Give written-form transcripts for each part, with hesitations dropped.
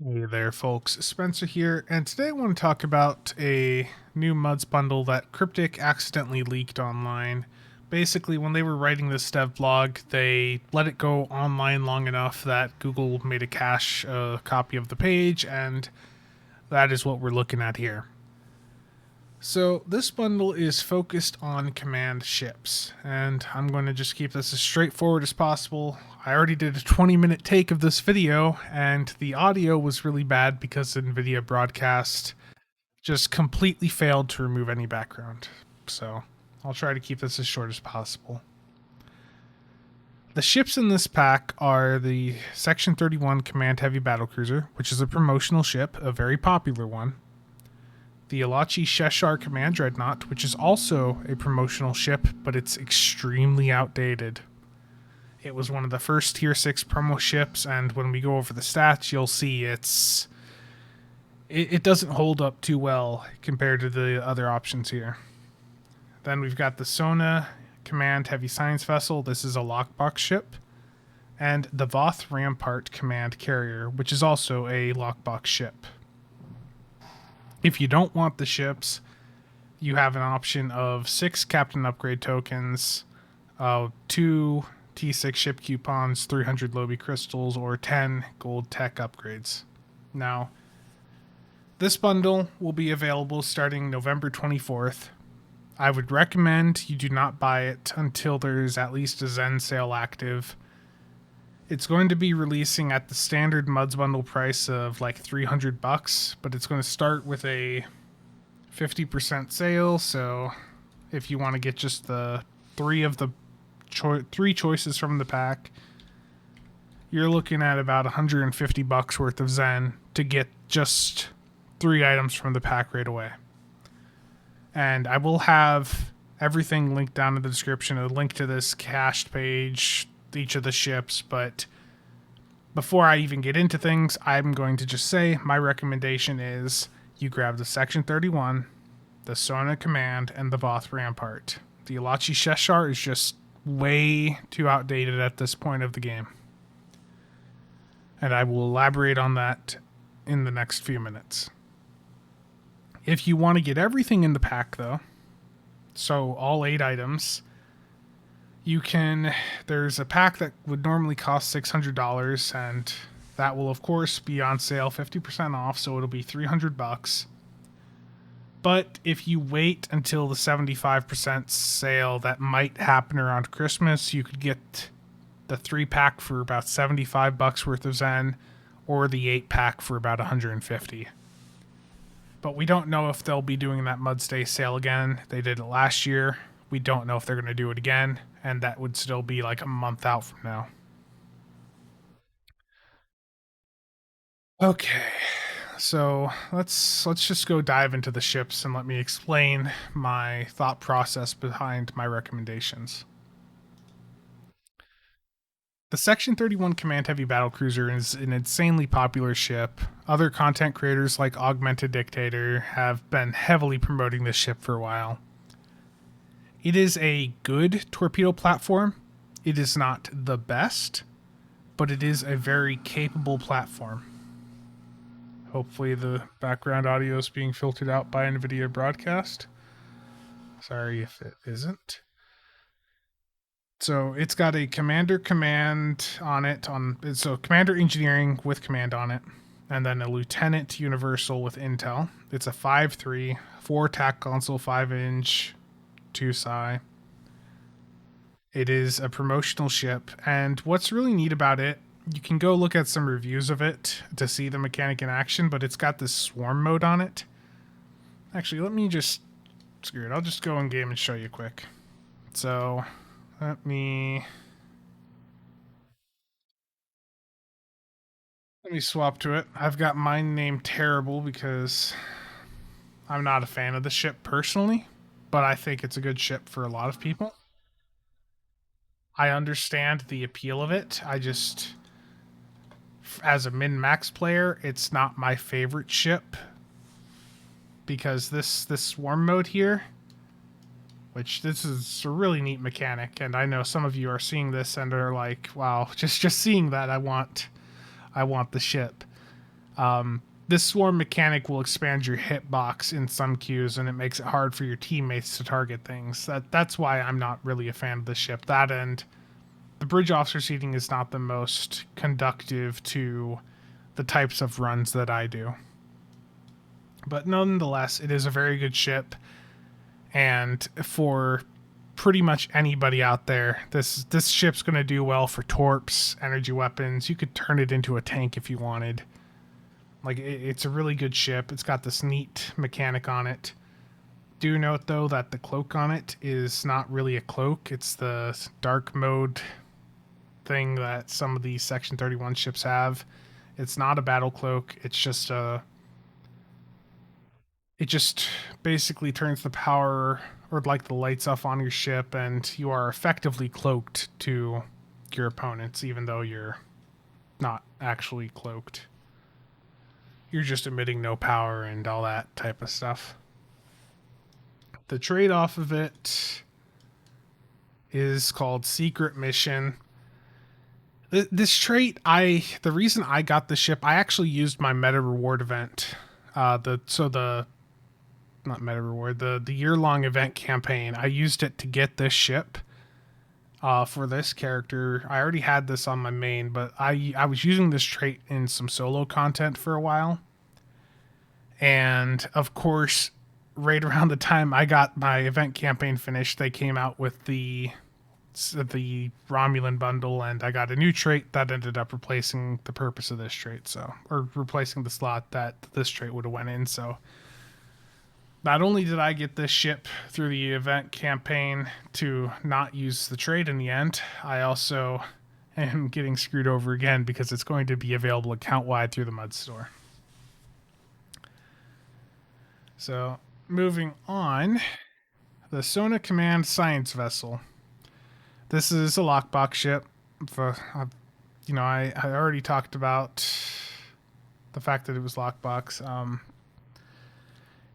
Hey there, folks. Spencer here, and today I want to talk about a new Muds bundle that Cryptic accidentally leaked online. Basically, when they were writing this dev blog, they let it go online long enough that Google made a cache copy of the page, and that is what we're looking at here. So, this bundle is focused on command ships, and I'm going to just keep this as straightforward as possible. I already did a 20-minute take of this video, and the audio was really bad because NVIDIA Broadcast just completely failed to remove any background. So, I'll try to keep this as short as possible. The ships in this pack are the Section 31 Command Heavy Battlecruiser, which is a promotional ship, a very popular one. The Alachi Cheshire Command Dreadnought, which is also a promotional ship, but it's extremely outdated. It was one of the first Tier 6 promo ships, and when we go over the stats, you'll see it doesn't hold up too well compared to the other options here. Then we've got the Sona Command Heavy Science Vessel. This is a lockbox ship. And the Vothran Command Carrier, which is also a lockbox ship. If you don't want the ships, you have an option of 6 Captain Upgrade tokens, 2 T6 ship coupons, 300 Lobby crystals, or 10 gold tech upgrades. Now, this bundle will be available starting November 24th. I would recommend you do not buy it until there's at least a Zen sale active. It's going to be releasing at the standard Muds bundle price of like $300, but it's going to start with a 50% sale. So if you want to get just the three choices from the pack, you're looking at about $150 worth of Zen to get just 3 items from the pack right away. And I will have everything linked down in the description, a link to this cached page, each of the ships, but before I even get into things, I'm going to just say my recommendation is you grab the Section 31, the Sona Command, and the Voth Rampart. The Alachi Cheshire is just way too outdated at this point of the game. And I will elaborate on that in the next few minutes. If you want to get everything in the pack, though, so all 8 items, there's a pack that would normally cost $600, and that will of course be on sale 50% off, so it'll be $300. But if you wait until the 75% sale that might happen around Christmas, you could get the 3-pack for about $75 worth of Zen, or the 8-pack for about $150. But we don't know if they'll be doing that Muds Day sale again. They did it last year. We don't know if they're going to do it again, and that would still be like a month out from now. Okay, so let's just go dive into the ships and let me explain my thought process behind my recommendations. The Section 31 Command Heavy Battlecruiser is an insanely popular ship. Other content creators like Augmented Dictator have been heavily promoting this ship for a while. It is a good torpedo platform. It is not the best, but it is a very capable platform. Hopefully the background audio is being filtered out by NVIDIA Broadcast. Sorry if it isn't. So it's got a Commander Command on it. So Commander Engineering with Command on it. And then a Lieutenant Universal with Intel. It's a 5.3, 4 TAC console, 5-inch, 2 psi. It is a promotional ship, and what's really neat about it, you can go look at some reviews of it to see the mechanic in action, but it's got this swarm mode on it. Actually, screw it, I'll just go in game and show you quick. So, let me swap to it. I've got mine named Terrible because I'm not a fan of the ship personally, but I think it's a good ship for a lot of people. I understand the appeal of it. As a min-max player, it's not my favorite ship because this swarm mode here, which this is a really neat mechanic, and I know some of you are seeing this and are like, wow, just seeing that, I want the ship. This swarm mechanic will expand your hitbox in some queues, and it makes it hard for your teammates to target things. That's why I'm not really a fan of the ship. That and the bridge officer seating is not the most conductive to the types of runs that I do. But nonetheless, it is a very good ship, and for pretty much anybody out there, this ship's going to do well for torps, energy weapons. You could turn it into a tank if you wanted. Like, it's a really good ship. It's got this neat mechanic on it. Do note, though, that the cloak on it is not really a cloak. It's the dark mode thing that some of these Section 31 ships have. It's not a battle cloak. It's just it just basically turns the power or like the lights off on your ship, and you are effectively cloaked to your opponents, even though you're not actually cloaked. You're just emitting no power and all that type of stuff. The trade-off of it is called Secret Mission. This trait, the reason I got the ship, I actually used my meta reward event. Not meta reward, the year-long event campaign. I used it to get this ship for this character. I already had this on my main, but I was using this trait in some solo content for a while. And of course, right around the time I got my event campaign finished, they came out with the Romulan bundle, and I got a new trait that ended up replacing the purpose of this trait, or replacing the slot that this trait would have went in. So not only did I get this ship through the event campaign to not use the trait in the end, I also am getting screwed over again because it's going to be available account-wide through the MUD store. So, moving on, the Sona Command Science Vessel. This is a lockbox ship. I already talked about the fact that it was lockbox.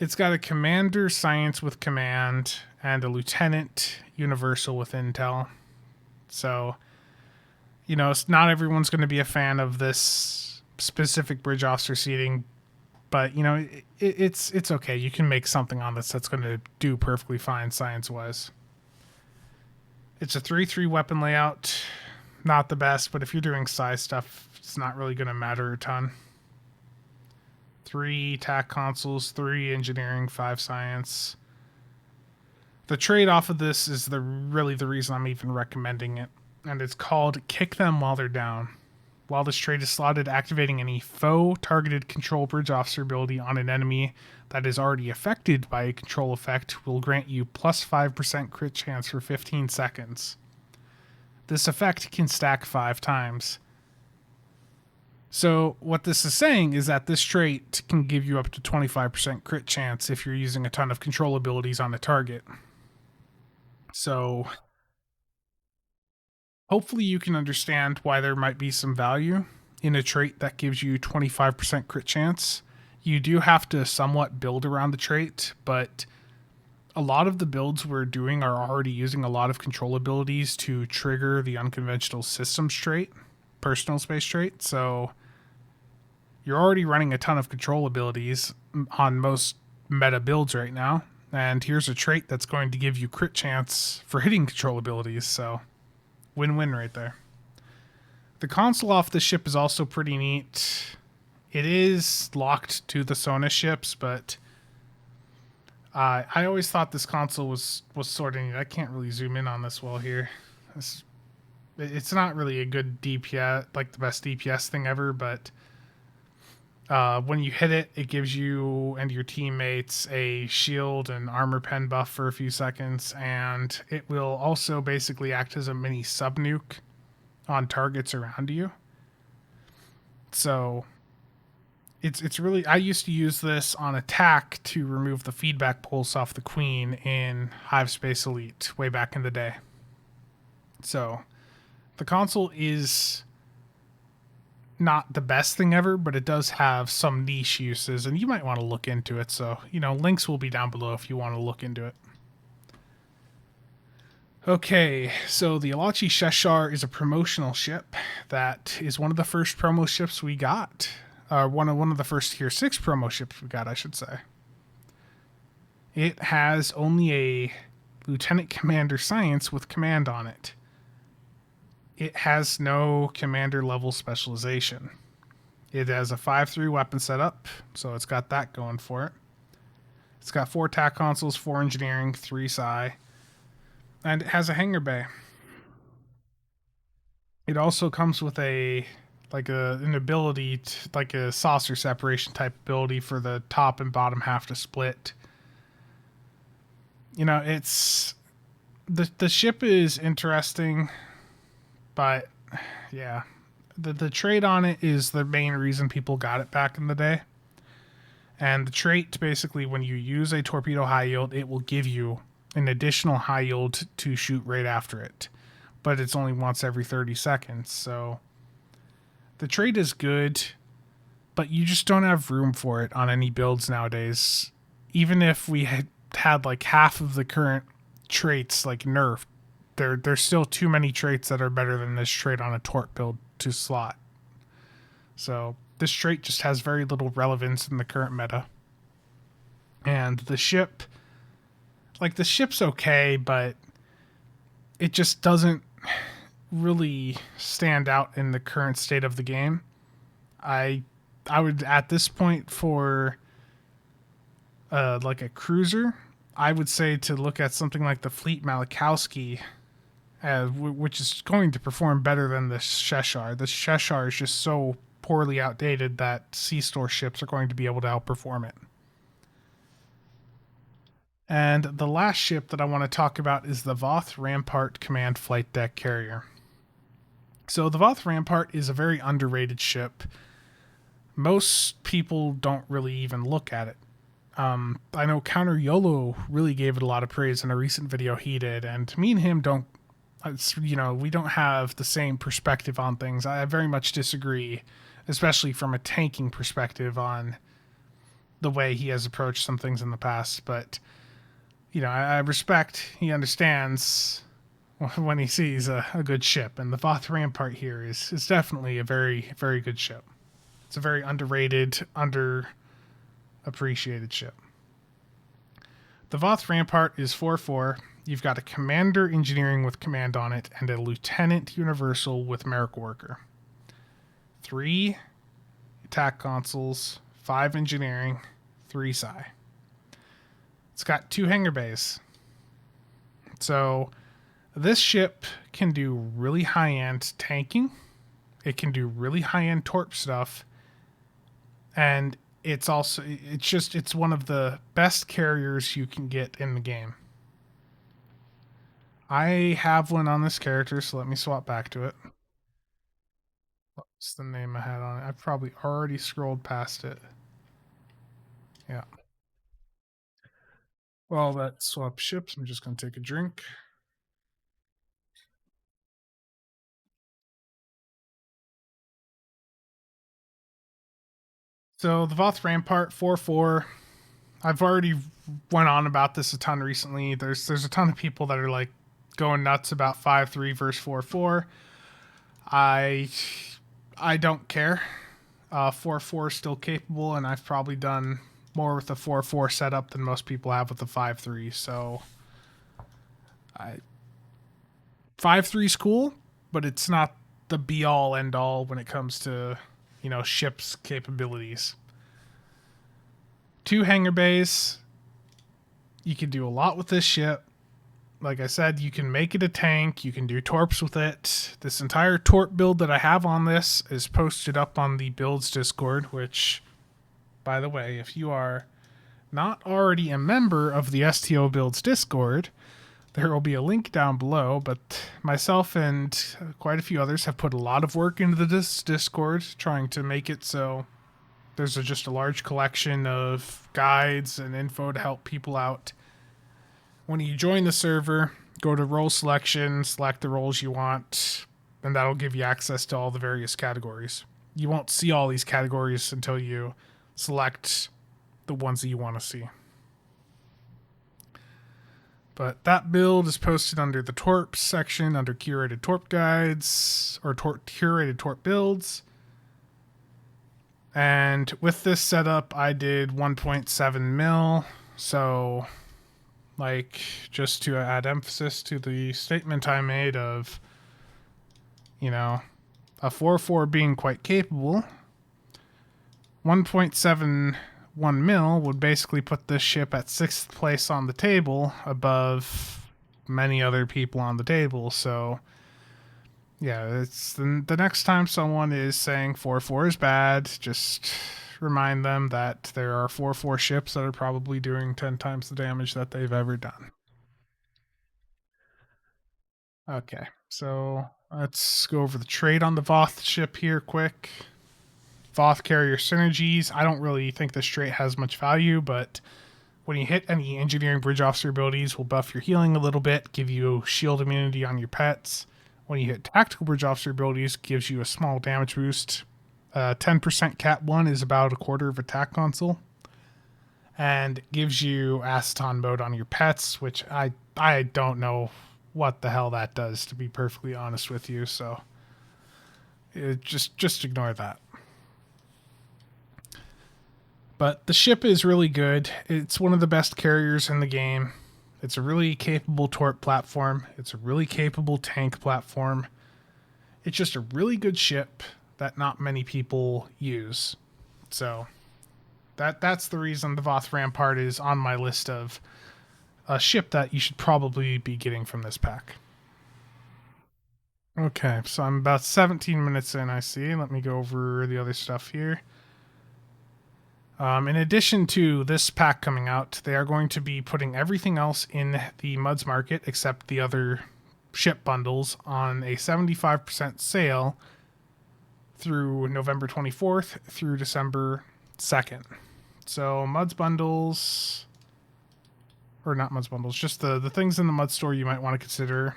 It's got a commander science with command and a lieutenant universal with intel. So, not everyone's going to be a fan of this specific bridge officer seating, but it's okay. You can make something on this that's going to do perfectly fine science-wise. It's a 3-3 weapon layout. Not the best, but if you're doing size stuff, it's not really going to matter a ton. 3 TAC consoles, 3 engineering, 5 science. The trade-off of this is really the reason I'm even recommending it, and it's called Kick Them While They're Down. While this trait is slotted, activating any foe targeted control bridge officer ability on an enemy that is already affected by a control effect will grant you plus 5% crit chance for 15 seconds. This effect can stack 5 times. So what this is saying is that this trait can give you up to 25% crit chance if you're using a ton of control abilities on a target. So hopefully you can understand why there might be some value in a trait that gives you 25% crit chance. You do have to somewhat build around the trait, but a lot of the builds we're doing are already using a lot of control abilities to trigger the unconventional systems trait, personal space trait. So you're already running a ton of control abilities on most meta builds right now, and here's a trait that's going to give you crit chance for hitting control abilities, so win-win right there. The console off the ship is also pretty neat. It is locked to the Sona ships, but I always thought this console was sort of neat. I can't really zoom in on this well here. It's not really a good DPS, like the best DPS thing ever, but when you hit it, it gives you and your teammates a shield and armor pen buff for a few seconds, and it will also basically act as a mini sub-nuke on targets around you. So it's really, I used to use this on attack to remove the feedback pulse off the Queen in Hive Space Elite way back in the day. So the console is not the best thing ever, but it does have some niche uses, and you might want to look into it. So, links will be down below if you want to look into it. Okay, so the Alachi Sheshar is a promotional ship that is one of the first promo ships we got. one of the first tier 6 promo ships we got, I should say. It has only a Lieutenant Commander Science with command on it. It has no commander level specialization. It has a 5-3 weapon setup, so it's got that going for it. It's got 4 attack consoles, 4 engineering, 3 psi, and it has a hangar bay. It also comes with an ability to, like a saucer separation type ability for the top and bottom half to split. You know, it's the ship is interesting, but yeah, the trait on it is the main reason people got it back in the day. And the trait, basically, when you use a torpedo high yield, it will give you an additional high yield to shoot right after it. But it's only once every 30 seconds. So the trait is good, but you just don't have room for it on any builds nowadays. Even if we had like half of the current traits like nerfed, there's still too many traits that are better than this trait on a torp build to slot. So this trait just has very little relevance in the current meta. And the ship, like, the ship's okay, but it just doesn't really stand out in the current state of the game. I would, at this point, for like a cruiser, I would say to look at something like the Fleet Malachowski, which is going to perform better than the Cheshire. The Cheshire is just so poorly outdated that C-Store ships are going to be able to outperform it. And the last ship that I want to talk about is the Voth Rampart Command Flight Deck Carrier. So the Voth Rampart is a very underrated ship. Most people don't really even look at it. I know Counter YOLO really gave it a lot of praise in a recent video he did, and me and him don't, we don't have the same perspective on things. I very much disagree, especially from a tanking perspective on the way he has approached some things in the past. But, I respect he understands when he sees a good ship, and the Voth Rampart here is definitely a very, very good ship. It's a very underrated, underappreciated ship. The Voth Rampart is 4/4. You've got a Commander Engineering with command on it and a Lieutenant Universal with Merrick Worker. 3 attack consoles, 5 engineering, 3 psi. It's got 2 hangar bays. So this ship can do really high-end tanking. It can do really high-end torp stuff. And it's one of the best carriers you can get in the game. I have one on this character, so let me swap back to it. What's the name I had on it? I've probably already scrolled past it. Yeah. Well, that swap ships. I'm just going to take a drink. So the Voth Rampart 4/4. I've already went on about this a ton recently. There's a ton of people that are like going nuts about 5/3 versus 4/4. I don't care. 4/4 is still capable, and I've probably done more with the 4/4 setup than most people have with the 5/3. So 5/3 is cool, but it's not the be all end all when it comes to, ship's capabilities. 2 hangar bays. You can do a lot with this ship. Like I said, you can make it a tank. You can do torps with it. This entire torp build that I have on this is posted up on the Builds Discord, which, by the way, if you are not already a member of the STO Builds Discord, there will be a link down below. But myself and quite a few others have put a lot of work into this Discord, trying to make it so there's just a large collection of guides and info to help people out. When you join the server, go to role selection, select the roles you want, and that'll give you access to all the various categories. You won't see all these categories until you select the ones that you want to see. But that build is posted under the Torp section, under curated Torp guides, or curated Torp builds. And with this setup, I did 1.7 mil. So, like, just to add emphasis to the statement I made of, you know, a 4-4 being quite capable, 1.71 mil would basically put this ship at 6th place on the table above many other people on the table. So, yeah, it's the next time someone is saying 4-4 is bad, just remind them that there are 4-4 ships that are probably doing 10 times the damage that they've ever done. Okay, so let's go over the trade on the Voth ship here quick. Voth carrier synergies. I don't really think this trait has much value, but when you hit any engineering bridge officer abilities, will buff your healing a little bit, give you shield immunity on your pets. When you hit tactical bridge officer abilities, gives you a small damage boost. 10% cat 1 is about a quarter of attack console. And gives you aceton mode on your pets, which I don't know what the hell that does, to be perfectly honest with you. So just ignore that. But the ship is really good. It's one of the best carriers in the game. It's a really capable torp platform. It's a really capable tank platform. It's just a really good ship that not many people use. So that's the reason the Vothran part is on my list of a ship that you should probably be getting from this pack. Okay, so I'm about 17 minutes in, I see. Let me go over the other stuff here. In addition to this pack coming out, they are going to be putting everything else in the Muds market except the other ship bundles on a 75% sale through November 24th through December 2nd. So Muds bundles, or not Muds bundles, just the things in the Mud store you might want to consider.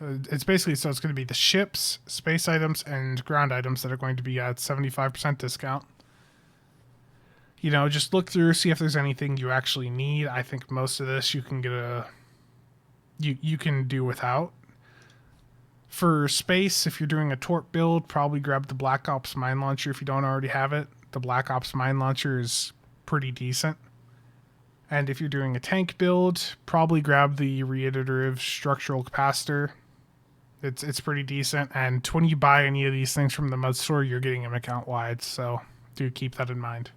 It's basically, so it's going to be the ships, space items, and ground items that are going to be at 75% discount. You know, just look through, see if there's anything you actually need. I think most of this you can get you can do without. For space, if you're doing a torp build, probably grab the Black Ops Mine Launcher if you don't already have it. The Black Ops Mine Launcher is pretty decent. And if you're doing a tank build, probably grab the Reiterative Structural Capacitor. It's pretty decent. And when you buy any of these things from the Mud store, you're getting them account wide. So do keep that in mind.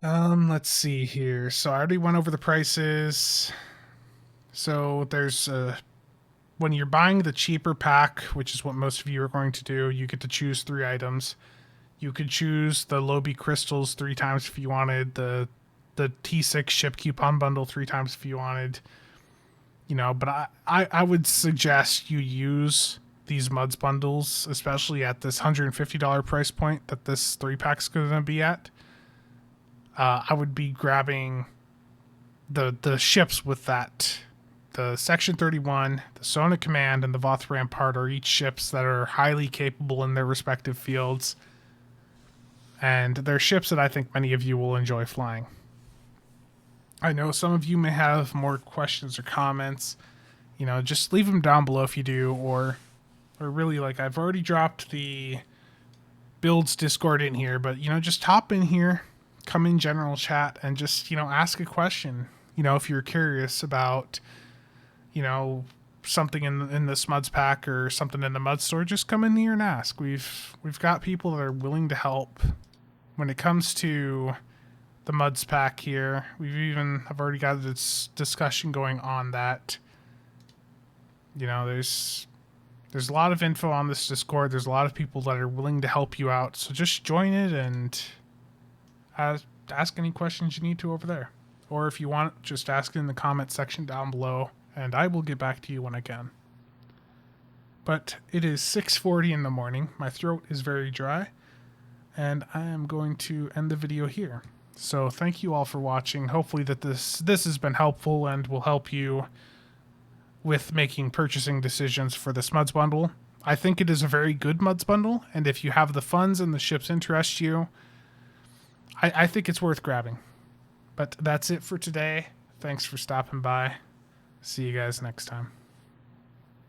Let's see here. So I already went over the prices. So there's when you're buying the cheaper pack, which is what most of you are going to do, you get to choose 3 items. You could choose the Lobi crystals 3 times if you wanted, the T6 ship coupon bundle 3 times if you wanted. You know, but I would suggest you use these Muds bundles, especially at this $150 price point that this 3-pack's going to be at. I would be grabbing the ships with that. The Section 31, the Sona Command, and the Vothran part are each ships that are highly capable in their respective fields. And they're ships that I think many of you will enjoy flying. I know some of you may have more questions or comments. You know, just leave them down below if you do, or really, like, I've already dropped the builds Discord in here, but, you know, just hop in here, come in general chat, and just, you know, ask a question. You know, if you're curious about, you know, something in the Muds pack or something in the Mud store, just come in here and ask. We've got people that are willing to help. When it comes to the Muds pack here, I've already got this discussion going on that, you know, there's a lot of info on this Discord. There's a lot of people that are willing to help you out. So just join it and ask any questions you need to over there. Or if you want, just ask it in the comment section down below, and I will get back to you when I can. But it is 6:40 in the morning. My throat is very dry, and I am going to end the video here. So thank you all for watching. Hopefully that this has been helpful and will help you with making purchasing decisions for this Muds bundle. I think it is a very good Muds bundle, and if you have the funds and the ships interest you, I think it's worth grabbing. But that's it for today. Thanks for stopping by. See you guys next time.